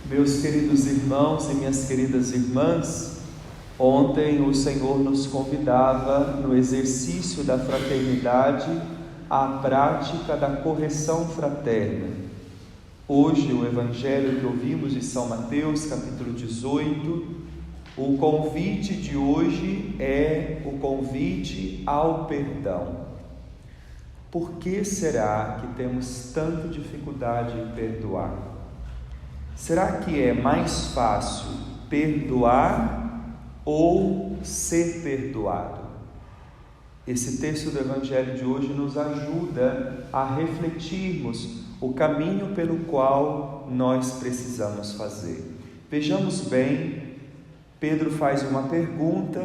Meus queridos irmãos e minhas queridas irmãs, ontem o Senhor nos convidava no exercício da fraternidade à prática da correção fraterna. Hoje o Evangelho que ouvimos de São Mateus, capítulo 18, o convite de hoje é o convite ao perdão. Por que será que temos tanta dificuldade em perdoar? Será que é mais fácil perdoar ou ser perdoado? Esse texto do Evangelho de hoje nos ajuda a refletirmos o caminho pelo qual nós precisamos fazer. Vejamos bem, Pedro faz uma pergunta: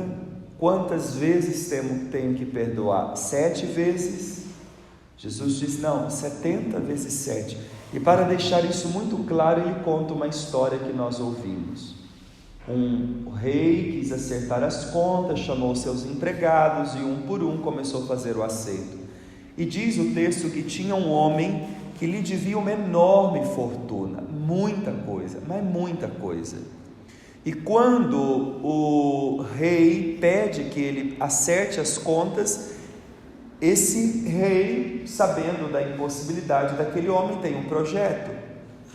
quantas vezes tenho que perdoar? 7 vezes? Jesus diz, não, 70 vezes 7. E para deixar isso muito claro, ele conta uma história que nós ouvimos. Um rei quis acertar as contas, chamou seus empregados e um por um começou a fazer o acerto. E diz o texto que tinha um homem que lhe devia uma enorme fortuna, muita coisa, mas muita coisa. E quando o rei pede que ele acerte as contas, esse rei, sabendo da impossibilidade daquele homem, tem um projeto: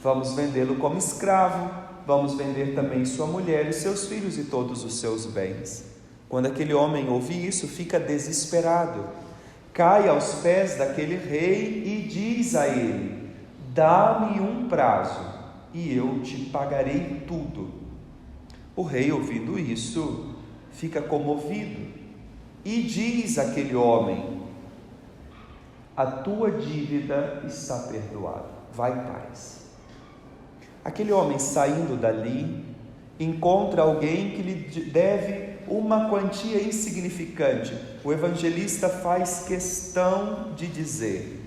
vamos vendê-lo como escravo, vamos vender também sua mulher e seus filhos e todos os seus bens. Quando aquele homem ouve isso, fica desesperado, cai aos pés daquele rei e diz a ele: dá-me um prazo e eu te pagarei tudo. O rei, ouvindo isso, fica comovido e diz àquele homem: a tua dívida está perdoada, vai em paz. Aquele homem, saindo dali, encontra alguém que lhe deve uma quantia insignificante. O evangelista faz questão de dizer: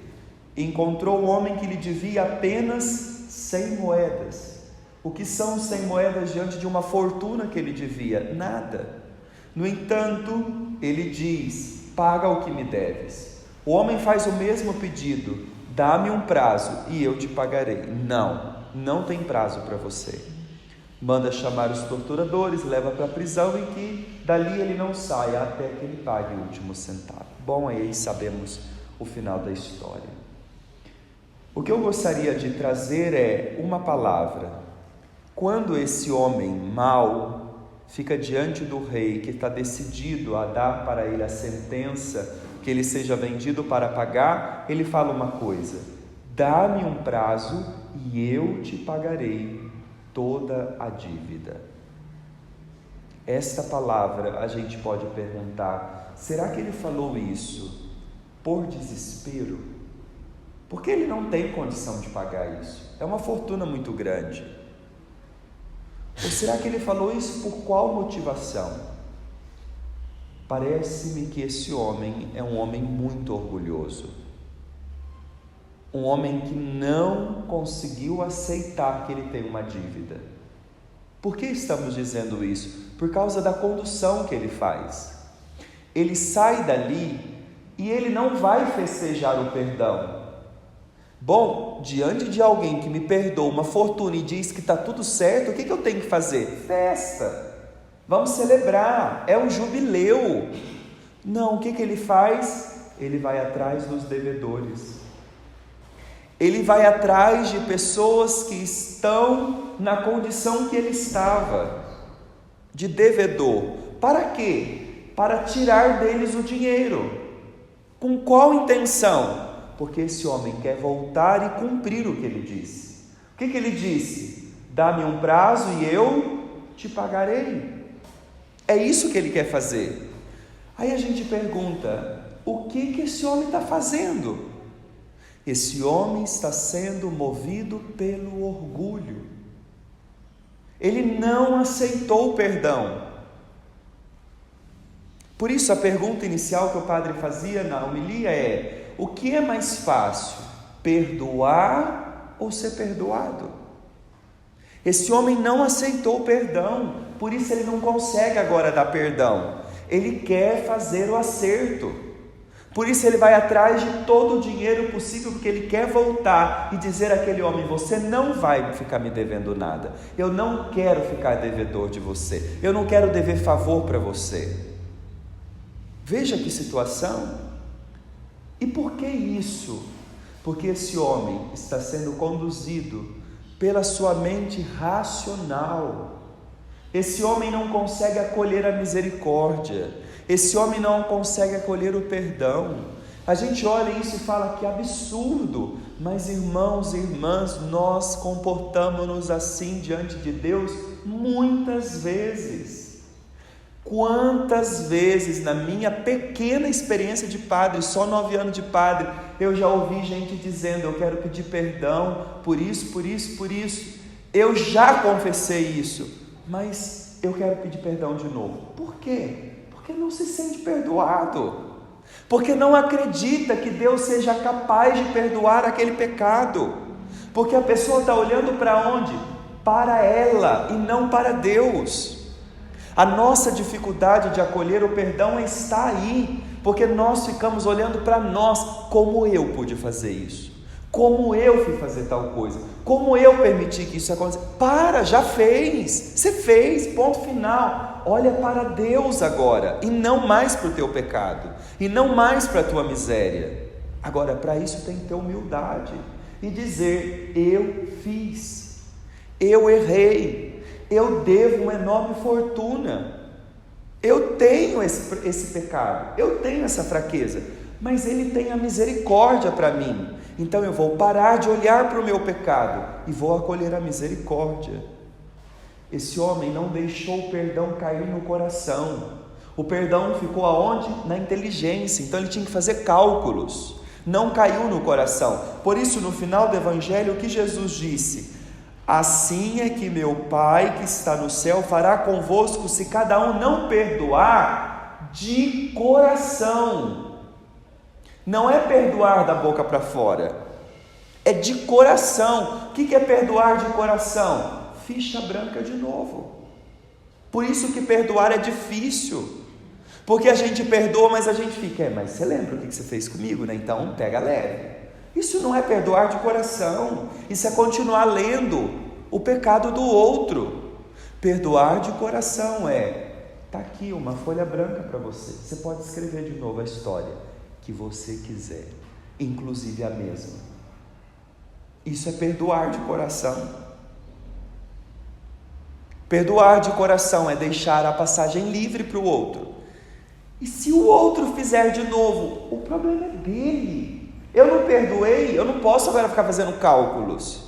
encontrou um homem que lhe devia apenas 100 moedas. O que são 100 moedas diante de uma fortuna que ele devia? Nada. No entanto, ele diz: paga o que me deves. O homem faz o mesmo pedido: dá-me um prazo e eu te pagarei. Não tem prazo para você. Manda chamar os torturadores, leva para a prisão e que dali ele não saia até que ele pague o último centavo. Bom, aí sabemos o final da história. O que eu gostaria de trazer é uma palavra. Quando esse homem mau fica diante do rei, que está decidido a dar para ele a sentença, que ele seja vendido para pagar, ele fala uma coisa: dá-me um prazo e eu te pagarei toda a dívida. Esta palavra, a gente pode perguntar: será que ele falou isso por desespero? Porque ele não tem condição de pagar isso, é uma fortuna muito grande. Ou será que ele falou isso por qual motivação? Parece-me que esse homem é um homem muito orgulhoso, um homem que não conseguiu aceitar que ele tem uma dívida. Por que estamos dizendo isso? Por causa da condução que ele faz. Ele sai dali e ele não vai festejar o perdão. Bom, diante de alguém que me perdoa uma fortuna e diz que está tudo certo, o que eu tenho que fazer? Festa! Vamos celebrar, é um jubileu. Não, o que ele faz? Ele vai atrás dos devedores. Ele vai atrás de pessoas que estão na condição que ele estava, de devedor. Para quê? Para tirar deles o dinheiro. Com qual intenção? Porque esse homem quer voltar e cumprir o que ele disse. O que ele disse? Dá-me um prazo e eu te pagarei. É isso que ele quer fazer. Aí a gente pergunta: o que esse homem está fazendo? Esse homem está sendo movido pelo orgulho. Ele não aceitou o perdão. Por isso a pergunta inicial que o padre fazia na homilia é: o que é mais fácil, perdoar ou ser perdoado? Esse homem não aceitou o perdão, por isso ele não consegue agora dar perdão. Ele quer fazer o acerto. Por isso ele vai atrás de todo o dinheiro possível, porque ele quer voltar e dizer àquele homem: você não vai ficar me devendo nada, eu não quero ficar devedor de você, eu não quero dever favor para você. Veja que situação. E por que isso? Porque esse homem está sendo conduzido pela sua mente racional. Esse homem não consegue acolher a misericórdia, esse homem não consegue acolher o perdão. A gente olha isso e fala: que absurdo. Mas irmãos e irmãs, nós comportamos-nos assim diante de Deus muitas vezes. Quantas vezes na minha pequena experiência de padre, só 9 anos de padre, eu já ouvi gente dizendo: eu quero pedir perdão por isso, por isso, por isso. Eu já confessei isso, mas eu quero pedir perdão de novo. Por quê? Porque não se sente perdoado, porque não acredita que Deus seja capaz de perdoar aquele pecado, porque a pessoa está olhando para onde? Para ela e não para Deus. A nossa dificuldade de acolher o perdão está aí, porque nós ficamos olhando para nós: como eu pude fazer isso, como eu fui fazer tal coisa, como eu permiti que isso acontecesse. Já fez, você fez, ponto final. Olha para Deus agora, e não mais para o teu pecado, e não mais para a tua miséria. Agora, para isso tem que ter humildade e dizer: eu fiz, eu errei, eu devo uma enorme fortuna, eu tenho esse pecado, eu tenho essa fraqueza, mas Ele tem a misericórdia para mim, então eu vou parar de olhar para o meu pecado e vou acolher a misericórdia. Esse homem não deixou o perdão cair no coração, o perdão ficou aonde? Na inteligência, então ele tinha que fazer cálculos, não caiu no coração. Por isso, no final do Evangelho, o que Jesus disse? Assim é que meu Pai que está no céu fará convosco, se cada um não perdoar de coração. Não é perdoar da boca para fora, é de coração. O que é perdoar de coração? Ficha branca de novo. Por isso que perdoar é difícil, porque a gente perdoa, mas a gente fica: mas você lembra o que você fez comigo, né? Então pega leve. Isso não é perdoar de coração, isso é continuar lendo o pecado do outro. Perdoar de coração está aqui uma folha branca para você, você pode escrever de novo a história que você quiser, inclusive a mesma. Isso é perdoar de coração. Perdoar de coração é deixar a passagem livre para o outro. E se o outro fizer de novo, o problema é dele. Eu não perdoei, eu não posso agora ficar fazendo cálculos.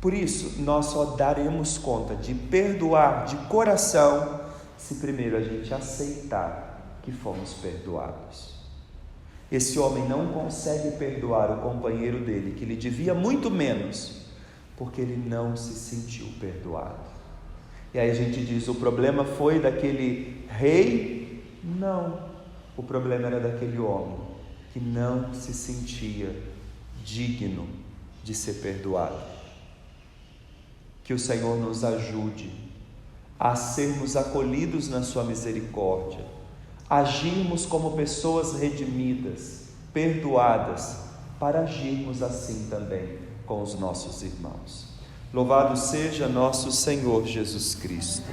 Por isso, nós só daremos conta de perdoar de coração se primeiro a gente aceitar que fomos perdoados. Esse homem não consegue perdoar o companheiro dele, que lhe devia muito menos, porque ele não se sentiu perdoado. E aí a gente diz: o problema foi daquele rei? Não, o problema era daquele homem que não se sentia digno de ser perdoado. Que o Senhor nos ajude a sermos acolhidos na sua misericórdia, agirmos como pessoas redimidas, perdoadas, para agirmos assim também com os nossos irmãos. Louvado seja nosso Senhor Jesus Cristo.